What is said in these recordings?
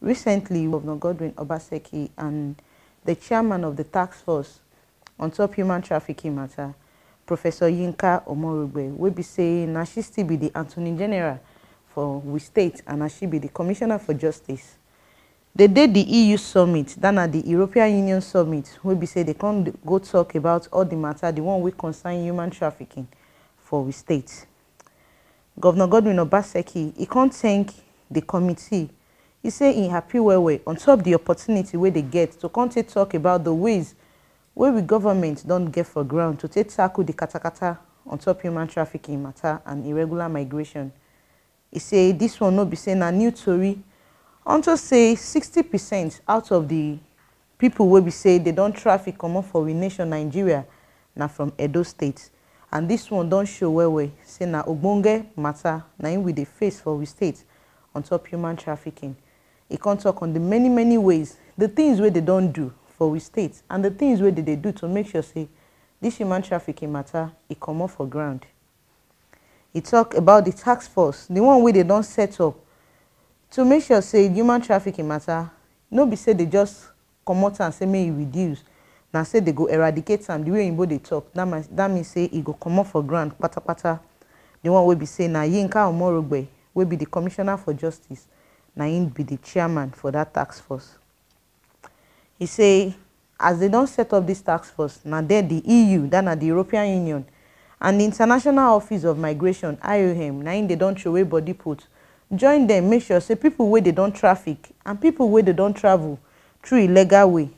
Recently, Governor Godwin Obaseki and the chairman of the task force on top human trafficking matter, Professor Yinka Omorogbe, will be saying na she still be the Attorney General for we state and na she be the Commissioner for Justice. They did the EU summit, then at the European Union summit, will be say they can't go talk about all the matter, the one we concern human trafficking for we state. Governor Godwin Obaseki, he can't thank the committee. He say he happy well on top the opportunity where they get to come talk about the ways where we government don't get for ground to tackle the katakata on top human trafficking matter and irregular migration. He say this one no be saying a new story. Unto say 60% out of the people will be say they don't traffic come up for we nation Nigeria now from Edo State. And this one don't show where say na ogbonge matter na in with the face for we state on top human trafficking. He can talk on the many ways, the things where they don't do for we state and the things where they do to make sure say this human trafficking matter it come off for ground. He talk about the task force, the one where they don't set up to make sure say human trafficking matter no be say they just come out and say may it reduce. Now say they go eradicate them the way in they talk. That means say it go come off for ground pata. The one will be saying na Yinka Omorogbe will be the Commissioner for Justice. Na him be the chairman for that task force. He say, as they don't set up this task force, now there the EU, then at the European Union, and the International Office of Migration, IOM, now they don't show away body put. Join them, make sure say people where they don't traffic and people where they don't travel through illegal way,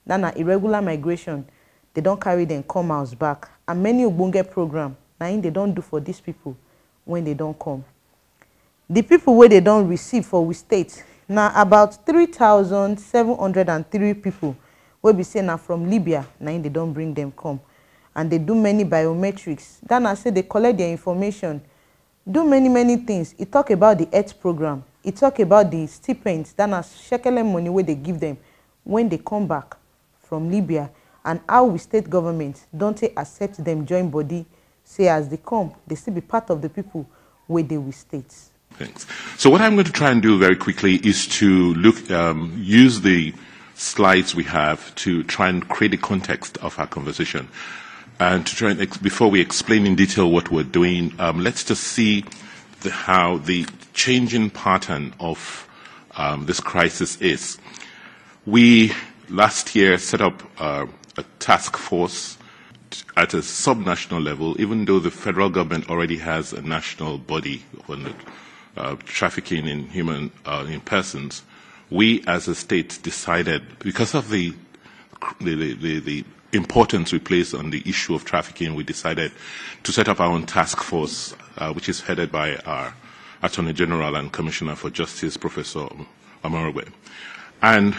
then at irregular migration, they don't carry them come house back. And many Ubunge program, now they don't do for these people when they don't come. The people where they don't receive for we state now about 3,703 people will be saying now from Libya now they don't bring them come and they do many biometrics. Then I say they collect their information, do many things. It talk about the EarthS program. It talk about the stipends. Then as shekele money where they give them when they come back from Libya and how we state government don't they accept them join body say as they come they still be part of the people where they will state. Thanks. So what I'm going to try and do very quickly is to use the slides we have to try and create a context of our conversation. And to try and, before we explain in detail what we're doing, let's just see how the changing pattern of this crisis is. We, last year, set up a task force at a subnational level, even though the federal government already has a national body on the trafficking in in persons. We as a state decided, because of the importance we place on the issue of trafficking, we decided to set up our own task force, which is headed by our Attorney General and Commissioner for Justice, Professor Omorogbe. And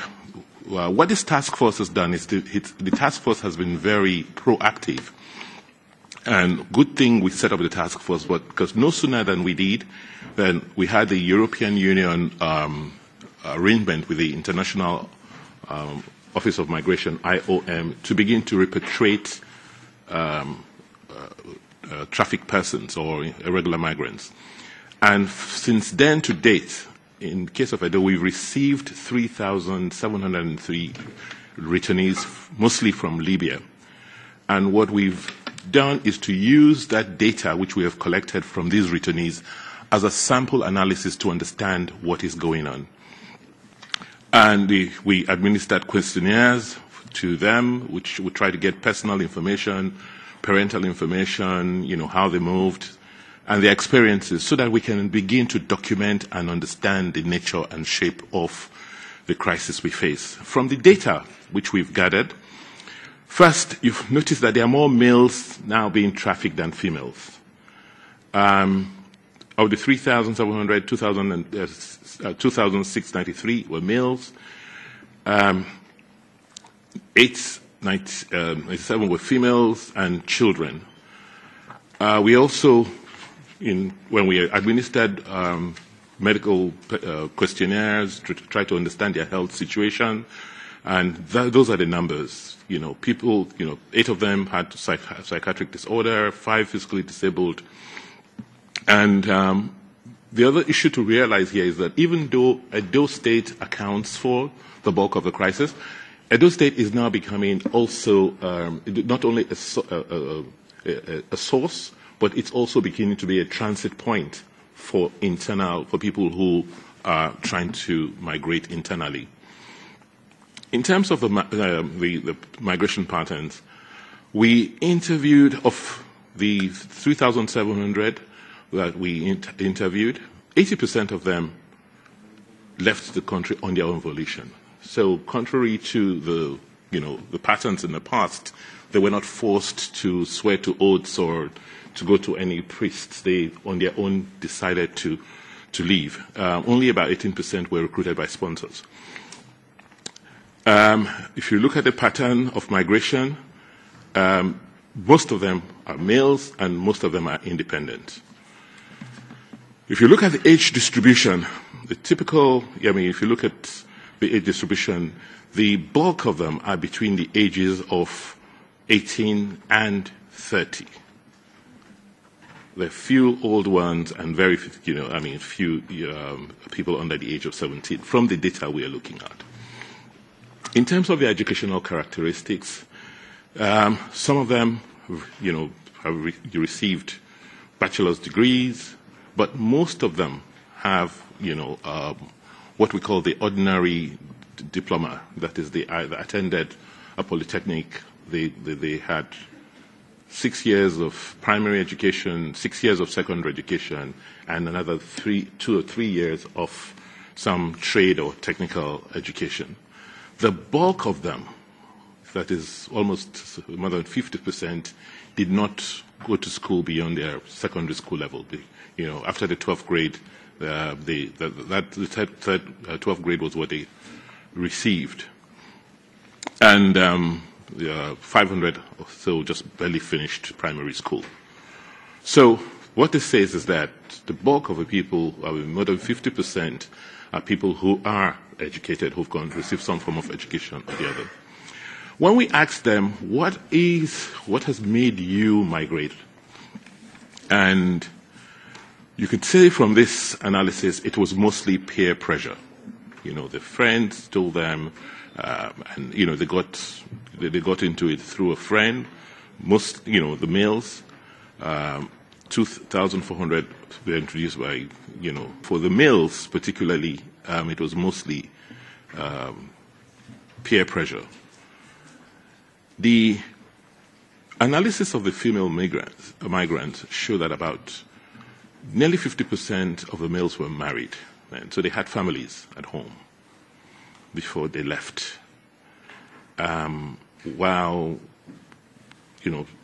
what this task force has done is the task force has been very proactive. And good thing we set up the task force, but because no sooner than we did, then we had the European Union arrangement with the International Office of Migration, IOM, to begin to repatriate trafficked persons or irregular migrants. And since then to date, in the case of Edo, we've received 3,703 returnees, mostly from Libya. And what we've done is to use that data which we have collected from these returnees as a sample analysis to understand what is going on. And we administered questionnaires to them, which would try to get personal information, parental information, how they moved, and their experiences, so that we can begin to document and understand the nature and shape of the crisis we face. From the data which we've gathered, first, you've noticed that there are more males now being trafficked than females. Of the 3,700, 2,693 were males. 897 were females and children. We also, when we administered medical questionnaires to try to understand their health situation, and those are the numbers. People, 8 of them had psychiatric disorder, 5 physically disabled. And The other issue to realize here is that even though Edo State accounts for the bulk of the crisis, Edo State is now becoming also not only a source, but it's also beginning to be a transit point for people who are trying to migrate internally. In terms of the migration patterns, we interviewed, of the 3,700 that we interviewed, 80% of them left the country on their own volition. So contrary to the patterns in the past, they were not forced to swear to oaths or to go to any priests. They, on their own, decided to leave. Only about 18% were recruited by sponsors. If you look at the pattern of migration, most of them are males and most of them are independent. If you look at the age distribution, if you look at the age distribution, the bulk of them are between the ages of 18 and 30. There are few old ones and very few people under the age of 17 from the data we are looking at. In terms of their educational characteristics, some of them, have received bachelor's degrees, but most of them have, what we call the ordinary diploma. That is, they attended a polytechnic. They had 6 years of primary education, 6 years of secondary education, and another 2 or 3 years of some trade or technical education. The bulk of them, that is almost more than 50%, did not go to school beyond their secondary school level. After the 12th grade, the 12th grade was what they received. And 500 or so just barely finished primary school. So what this says is that the bulk of the people, more than 50%, are people who are educated, who've received some form of education or the other. When we ask them, what has made you migrate? And you could say from this analysis, it was mostly peer pressure. The friends told them, and they got into it through a friend. Most, the males, 2,400 were introduced by, for the males particularly, it was mostly peer pressure. The analysis of the female migrants show that about nearly 50% of the males were married, and so they had families at home before they left. While,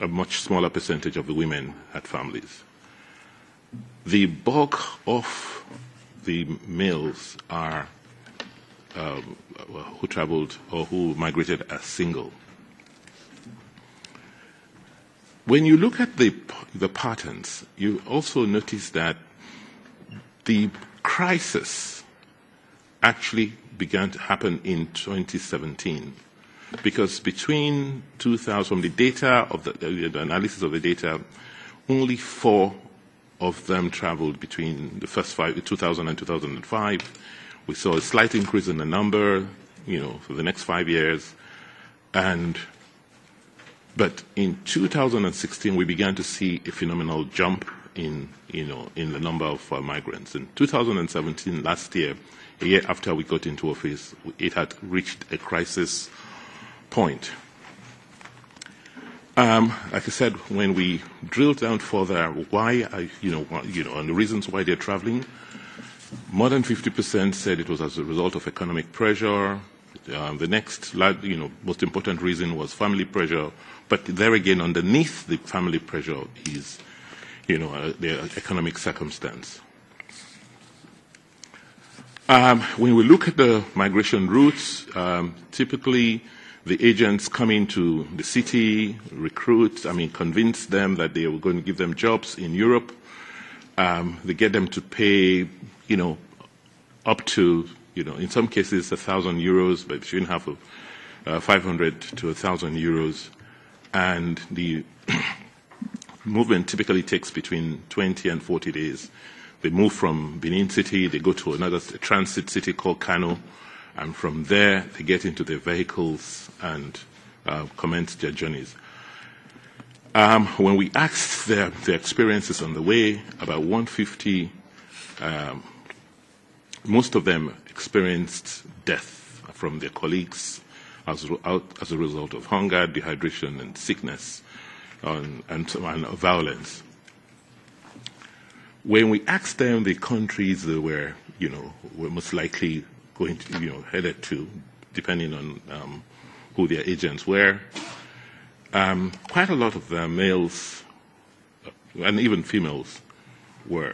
a much smaller percentage of the women had families. The bulk of the males are who traveled or who migrated as single. When you look at the patterns, you also notice that the crisis actually began to happen in 2017. Because between 2000, from the data of the analysis of the data, only 4 of them traveled between the first 2000 and 2005. We saw a slight increase in the number, for the next 5 years. But in 2016, we began to see a phenomenal jump in the number of migrants. In 2017, last year, a year after we got into office, it had reached a crisis point. Like I said, when we drilled down further, on the reasons why they're traveling, more than 50% said it was as a result of economic pressure. The next, most important reason was family pressure. But there again, underneath the family pressure is, the economic circumstance. When we look at the migration routes, typically the agents come into the city, convince them that they were going to give them jobs in Europe. They get them to pay, up to, in some cases 1,000 euros, but between half of 500 to 1,000 euros. And the movement typically takes between 20 and 40 days. They move from Benin City, they go to another transit city called Kano, and from there they get into their vehicles and commence their journeys. When we asked their experiences on the way, about 150, most of them experienced death from their colleagues as a result of hunger, dehydration, and sickness, and violence. When we asked them the countries they were most likely going to, headed to, depending on who their agents were, quite a lot of them, males and even females,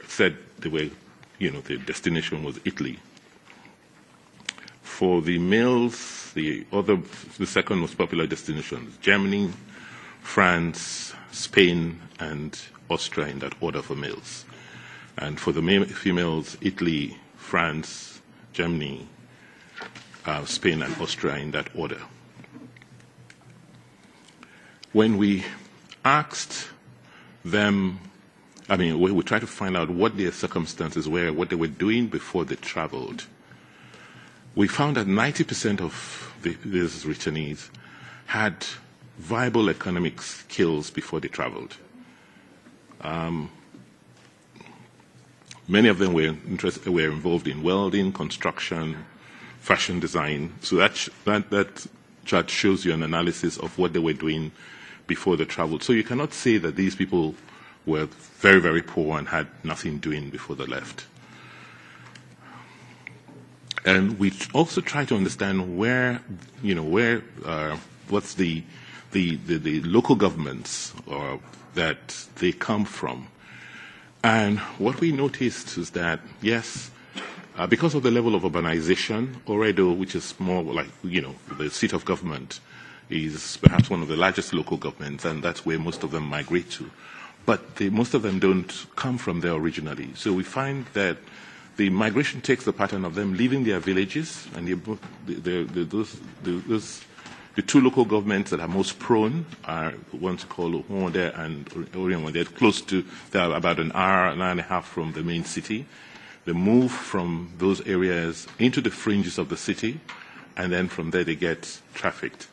said they were, their destination was Italy. For the males, the second most popular destination is Germany, France, Spain, and Austria, in that order for males. And for the females, Italy, France, Germany, Spain, and Austria, in that order. When we asked them, we tried to find out what their circumstances were, what they were doing before they traveled, we found that 90% of these returnees had viable economic skills before they traveled. Many of them were involved in welding, construction, fashion design. So that chart shows you an analysis of what they were doing before they traveled. So you cannot say that these people were very, very poor and had nothing doing before they left. And we also try to understand what's the local governments that they come from. And what we noticed is that, yes, because of the level of urbanization, Oredo, which is more like, the seat of government, is perhaps one of the largest local governments, and that's where most of them migrate to. But most of them don't come from there originally. So we find that the migration takes the pattern of them leaving their villages, and the two local governments that are most prone are ones called Ohuonde and Orion. They're close to, they're about an hour and a half from the main city. They move from those areas into the fringes of the city, and then from there they get trafficked.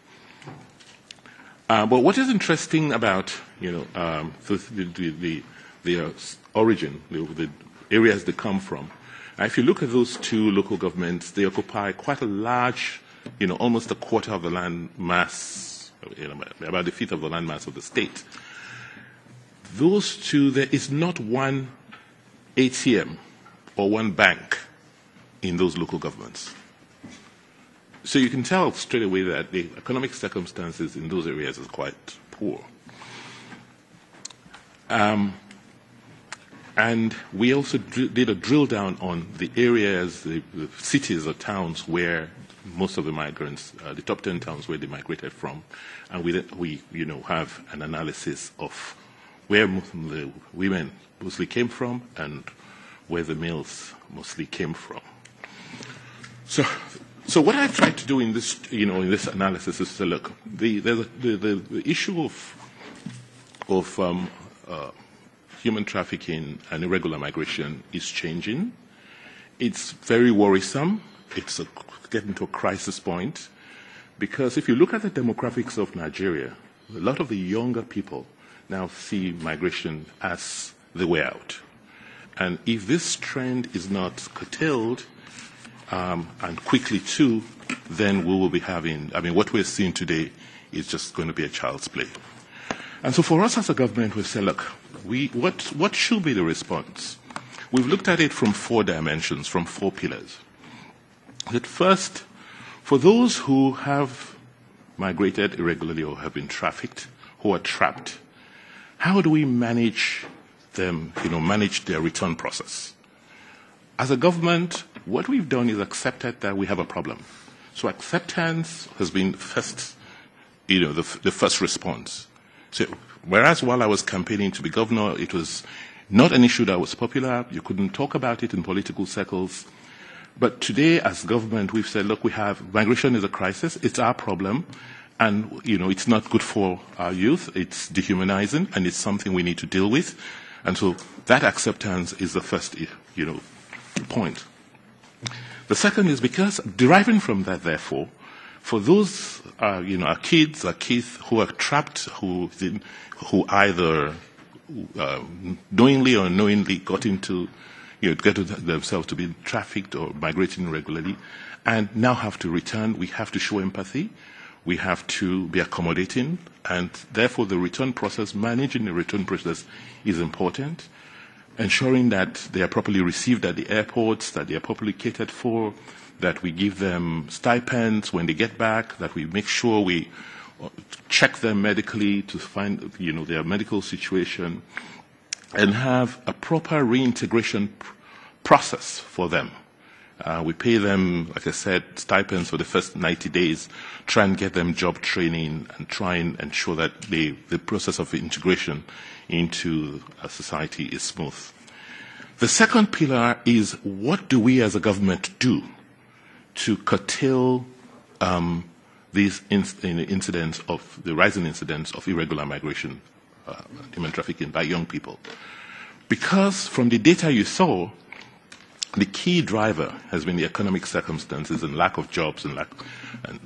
But what is interesting about, the origin, the areas they come from, if you look at those two local governments, they occupy quite a large, almost a quarter of the land mass, about a fifth of the land mass of the state. Those two, there is not one ATM or one bank in those local governments. So you can tell straight away that the economic circumstances in those areas is quite poor. And we also did a drill down on the areas, the cities or towns where most of the migrants, the top 10 towns where they migrated from, and we have an analysis of where the women mostly came from and where the males mostly came from. So what I've tried to do in this, in this analysis is to look, the issue of human trafficking and irregular migration is changing. It's very worrisome. It's getting to a crisis point, because if you look at the demographics of Nigeria, a lot of the younger people now see migration as the way out. And if this trend is not curtailed, and quickly too, then we will be having, what we're seeing today is just going to be a child's play. And so for us as a government, we say, look, what should be the response? We've looked at it from 4 dimensions, from 4 pillars. At first, for those who have migrated irregularly or have been trafficked, who are trapped, how do we manage them, manage their return process? As a government, what we've done is accepted that we have a problem. So acceptance has been first, the first response. So whereas while I was campaigning to be governor, it was not an issue that was popular. You couldn't talk about it in political circles. But today, as government, we've said, look, migration is a crisis. It's our problem. And, it's not good for our youth. It's dehumanizing, and it's something we need to deal with. And so that acceptance is the first point. The second is because deriving from that, therefore, for those our kids who are trapped, who either knowingly or unknowingly get themselves to be trafficked or migrating irregularly, and now have to return, we have to show empathy, we have to be accommodating, and therefore the return process, managing the return process is important. Ensuring that they are properly received at the airports, that they are properly catered for, that we give them stipends when they get back, that we make sure we check them medically to find their medical situation, and have a proper reintegration process for them. We pay them, like I said, stipends for the first 90 days, try and get them job training, and try and ensure that the process of integration into a society is smooth. The second pillar is, what do we as a government do to curtail these incidents of the rising incidents of irregular migration, human trafficking by young people? Because from the data you saw, the key driver has been the economic circumstances and lack of jobs and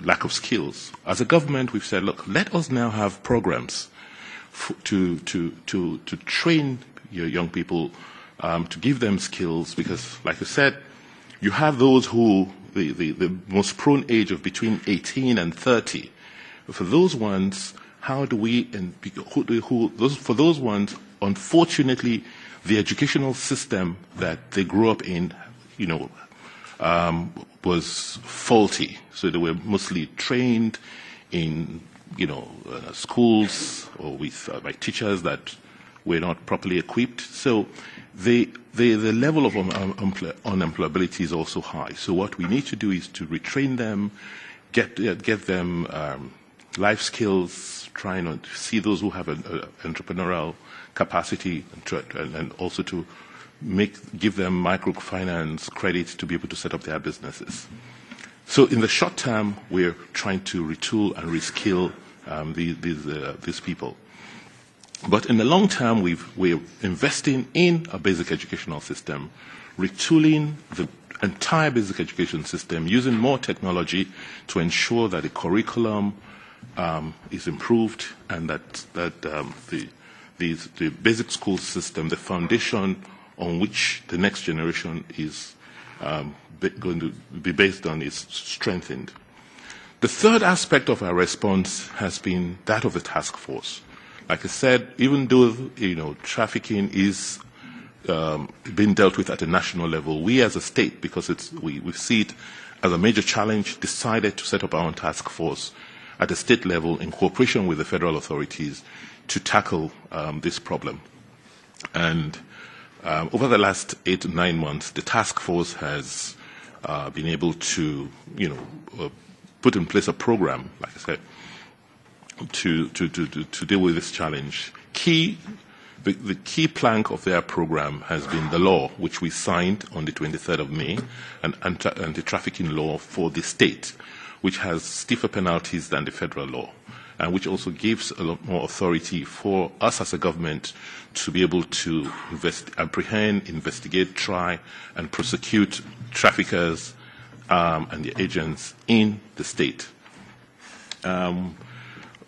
lack of skills. As a government, we've said, look, let us now have programs to train your young people, to give them skills, because, like I said, you have those who, the most prone age of between 18 and 30. For those ones, how do we, for those ones, unfortunately, the educational system that they grew up in, was faulty. So they were mostly trained in, schools or with by teachers that were not properly equipped. So the level of unemployability is also high. So what we need to do is to retrain them, get them life skills, try and see those who have an entrepreneurial capacity, and also to give them microfinance credit to be able to set up their businesses. So in the short term, we're trying to retool and reskill these people. But in the long term, we're investing in a basic educational system, retooling the entire basic education system, using more technology to ensure that the curriculum is improved, and that the basic school system, the foundation on which the next generation is going to be based on, is strengthened. The third aspect of our response has been that of the task force. Like I said, even though trafficking is being dealt with at a national level, we as a state, because we see it as a major challenge, decided to set up our own task force at the state level in cooperation with the federal authorities to tackle this problem. And over the last 8 to 9 months, the task force has been able to, put in place a program, like I said, to deal with this challenge. The key plank of their program has been the law, which we signed on the 23rd of May, an anti-trafficking law for the state, which has stiffer penalties than the federal law, and which also gives a lot more authority for us as a government to be able to apprehend, investigate, try, and prosecute traffickers and their agents in the state.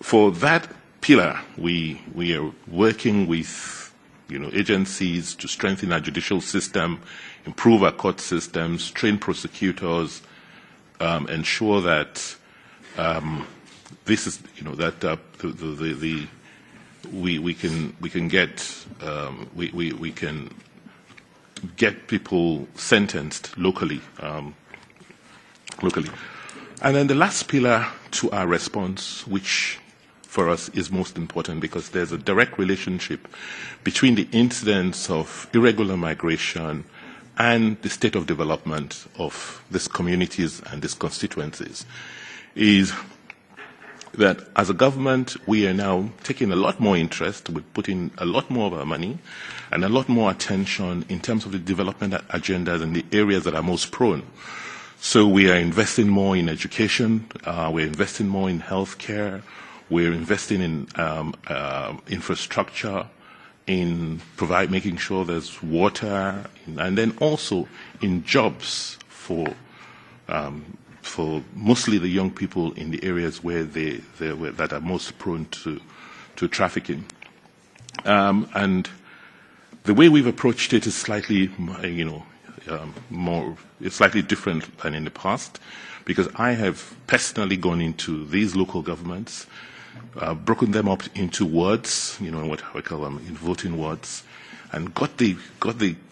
For that pillar, we are working with agencies to strengthen our judicial system, improve our court systems, train prosecutors, ensure that this is we can get people sentenced locally. And then the last pillar to our response, which for us is most important, because there's a direct relationship between the incidence of irregular migration and the state of development of these communities and these constituencies, is that as a government, we are now taking a lot more interest, we're putting a lot more of our money and a lot more attention in terms of the development agendas in the areas that are most prone. So we are investing more in education, we're investing more in healthcare, we're investing in infrastructure, in making sure there's water, and then also in jobs for mostly the young people in the areas where that are most prone to trafficking. And the way we've approached it is slightly, it's slightly different than in the past, because I have personally gone into these local governments, broken them up into wards, what I call them, in voting wards, and got the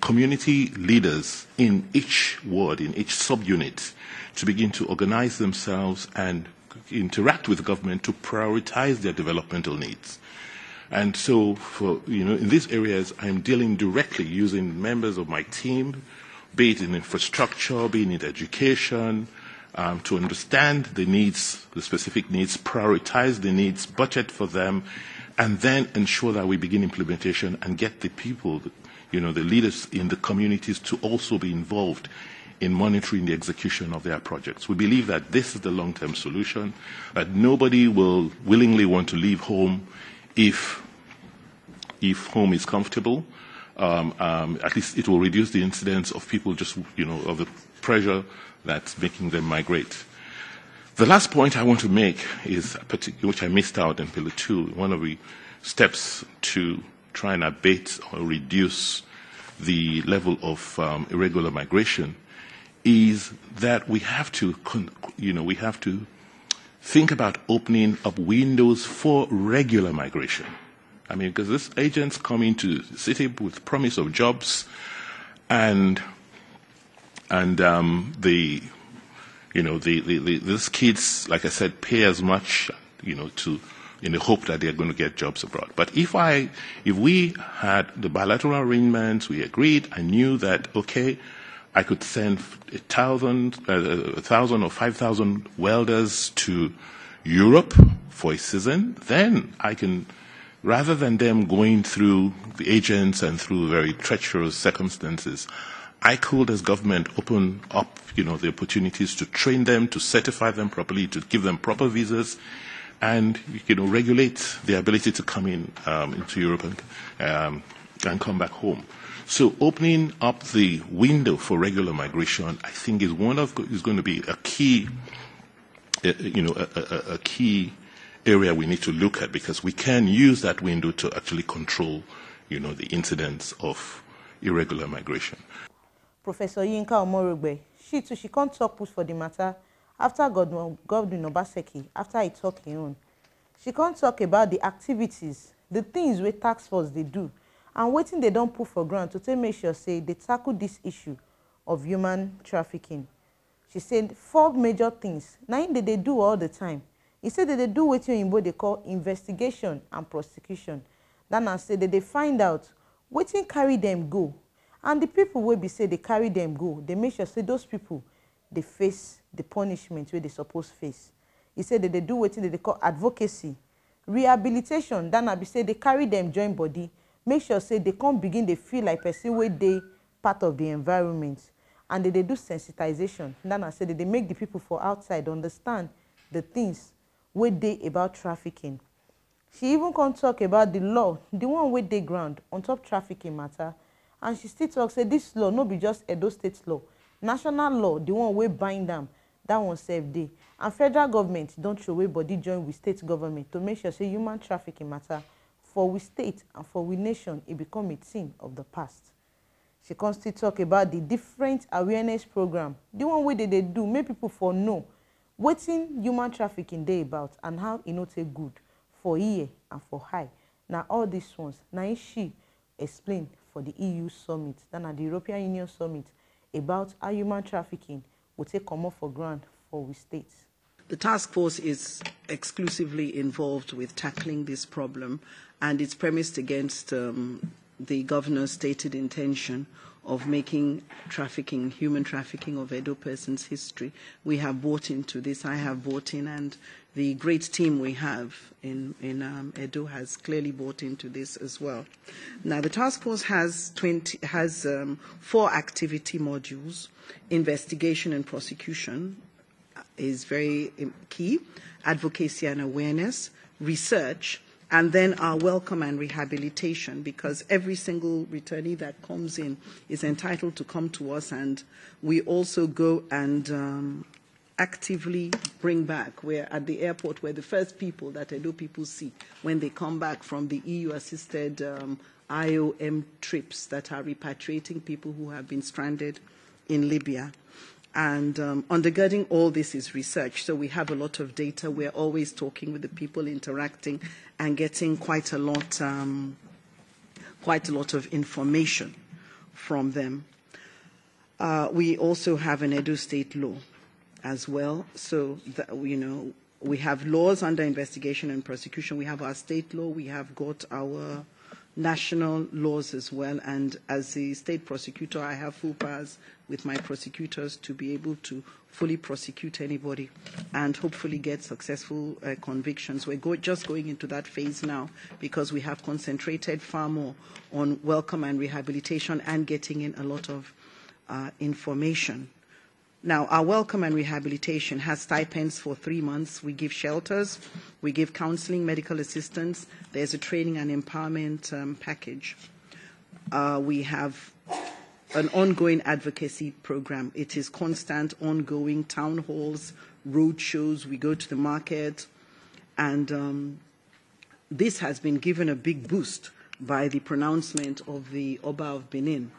community leaders in each ward, in each subunit, to begin to organize themselves and interact with the government to prioritize their developmental needs. And so, in these areas, I'm dealing directly using members of my team, be it in infrastructure, be it in education, to understand the needs, the specific needs, prioritize the needs, budget for them, and then ensure that we begin implementation and get the people, the leaders in the communities to also be involved in monitoring the execution of their projects. We believe that this is the long-term solution, that nobody will willingly want to leave home if home is comfortable. At least it will reduce the incidence of people just, of the pressure that's making them migrate. The last point I want to make is, which I missed out in Pillar 2, one of the steps to try and abate or reduce the level of irregular migration is that we have to think about opening up windows for regular migration. I mean, because these agents come into the city with promise of jobs, and these kids, like I said, pay as much, in the hope that they're going to get jobs abroad. But if we had the bilateral arrangements, we agreed, I knew that, okay, I could send 1,000 or 5,000 welders to Europe for a season, then I can, rather than them going through the agents and through very treacherous circumstances, I could, as government, open up, the opportunities to train them, to certify them properly, to give them proper visas, and, regulate their ability to come into Europe and come back home. So opening up the window for regular migration, I think, is going to be a key, a key area we need to look at, because we can use that window to actually control, the incidence of irregular migration. Professor Yinka Omorogbe, she can't talk push for the matter after Godwin Obaseki, after he talk his own. She can't talk about the activities, the things where task force they do, and waiting they don't put for ground to make sure say they tackle this issue of human trafficking. She said 4 major things. Now they do all the time. He said that they do what they call investigation and prosecution. Then I said that they find out waiting carry them go. And the people will be say they carry them go. They make sure say those people they face the punishment where they supposed face. He said that they do what they call advocacy, rehabilitation. Then I be say they carry them join body. Make sure say they can't begin they feel like person where they part of the environment, and they do sensitization. Then I said that they make the people for outside understand the things where they about trafficking. She even can talk about the law, the one where they ground on top trafficking matter, and she still talks say this law no be just Edo State law, national law, the one where bind them, that one save day, and federal government don't show way body join with state government to make sure say human trafficking matter for we state and for we nation it become a thing of the past. She can still talk about the different awareness program, the one way they do make people for know wetin human trafficking dey about and how e no take good for ear and for eye. Now all these ones, now she explained for the EU summit, then at the European Union summit, about how human trafficking will take come for ground for we states. The task force is exclusively involved with tackling this problem, and it's premised against the governor's stated intention of making trafficking, human trafficking of Edo persons history. We have bought into this. I have bought in, and the great team we have in Edo has clearly bought into this as well. Now, the task force has 4 activity modules. Investigation and prosecution is very key. Advocacy and awareness, research, And then our welcome and rehabilitation, because every single returnee that comes in is entitled to come to us, and we also go and actively bring back. We're at the airport, we're the first people that Edo people see when they come back from the EU-assisted IOM trips that are repatriating people who have been stranded in Libya. And undergirding all this is research. So we have a lot of data. We're always talking with the people, interacting, and getting quite a lot of information from them. We also have an Edo State law as well. So, we have laws under investigation and prosecution. We have our state law. We have got our national laws as well. And as the state prosecutor, I have full powers with my prosecutors to be able to fully prosecute anybody and hopefully get successful convictions. We're just going into that phase now because we have concentrated far more on welcome and rehabilitation and getting in a lot of information. Now, our welcome and rehabilitation has stipends for 3 months. We give shelters, we give counseling, medical assistance. There's a training and empowerment package. We have an ongoing advocacy program. It is constant, ongoing town halls, road shows. We go to the market, and this has been given a big boost by the pronouncement of the Oba of Benin,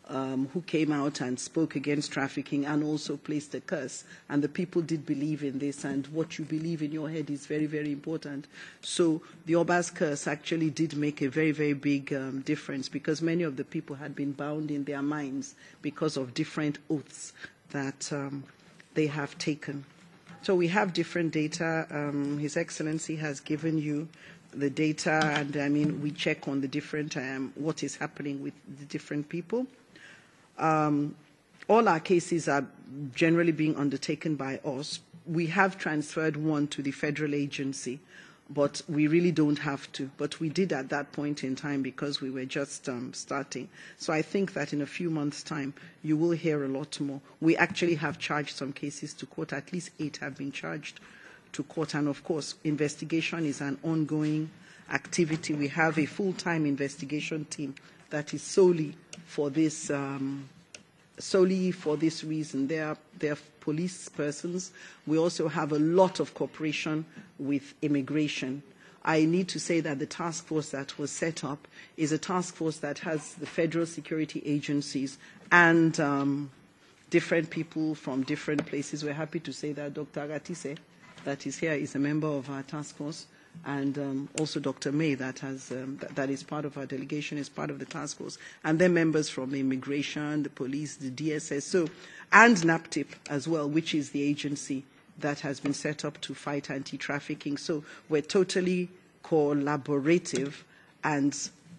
who came out and spoke against trafficking and also placed a curse. And the people did believe in this, and what you believe in your head is very, very important. So the Oba's curse actually did make a very, very big difference, because many of the people had been bound in their minds because of different oaths that they have taken. So we have different data. His Excellency has given you the data, and we check on the different, what is happening with the different people. All our cases are generally being undertaken by us. We have transferred one to the federal agency, but we really don't have to. But we did at that point in time because we were just starting. So I think that in a few months' time, you will hear a lot more. We actually have charged some cases to court. At least 8 have been charged to court. And of course, investigation is an ongoing activity. We have a full-time investigation team that is solely for this reason. They are police persons. We also have a lot of cooperation with immigration. I need to say that the task force that was set up is a task force that has the federal security agencies and different people from different places. We're happy to say that Dr. Agatise, that is here, is a member of our task force. And also Dr. May, that is part of our delegation, is part of the task force. And then members from the immigration, the police, the DSS, and NAPTIP as well, which is the agency that has been set up to fight anti-trafficking. So we're totally collaborative and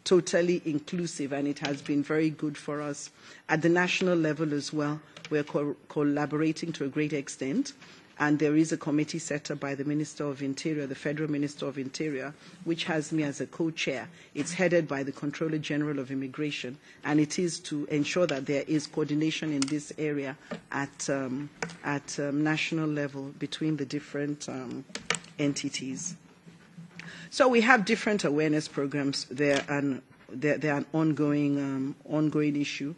totally inclusive, and it has been very good for us. At the national level as well, we're collaborating to a great extent. And there is a committee set up by the Minister of Interior, the Federal Minister of Interior, which has me as a co-chair. It's headed by the Controller General of Immigration, and it is to ensure that there is coordination in this area at national level between the different entities. So we have different awareness programs. They're an ongoing issue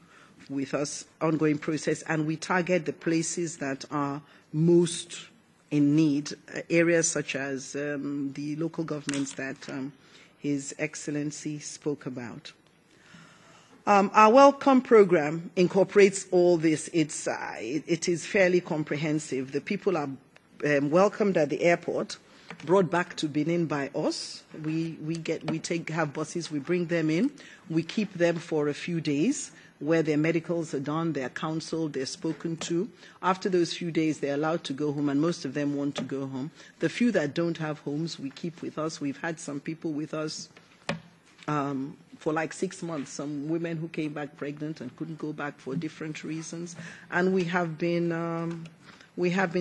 with us, ongoing process, and we target the places that are most in need, areas such as the local governments that His Excellency spoke about. Our welcome program incorporates all this. It is fairly comprehensive. The people are welcomed at the airport, brought back to Benin by us. We have buses, we bring them in, we keep them for a few days, where their medicals are done, they're counseled, they're spoken to. After those few days, they're allowed to go home, and most of them want to go home. The few that don't have homes, we keep with us. We've had some people with us for like 6 months, some women who came back pregnant and couldn't go back for different reasons. And we have been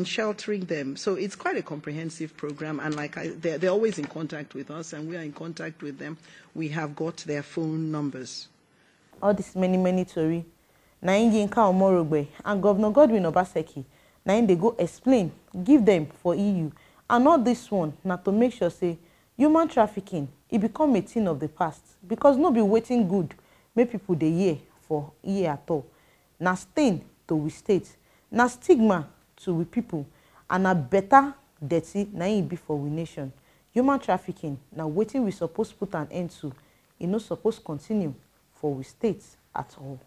sheltering them. So it's quite a comprehensive program, and they're always in contact with us, and we are in contact with them. We have got their phone numbers. All this many tori. Na Yinka Omorogbe and Governor Godwin Obaseki, na they go explain, give them for EU. And all this one, na to make sure say human trafficking e become a thing of the past because no be wetin good make people dey hear for ear at all. Na stain to we state, na stigma to we people, and na better dirty na im be for we nation. Human trafficking na wetin we suppose put an end to. E no suppose continue for we state at all.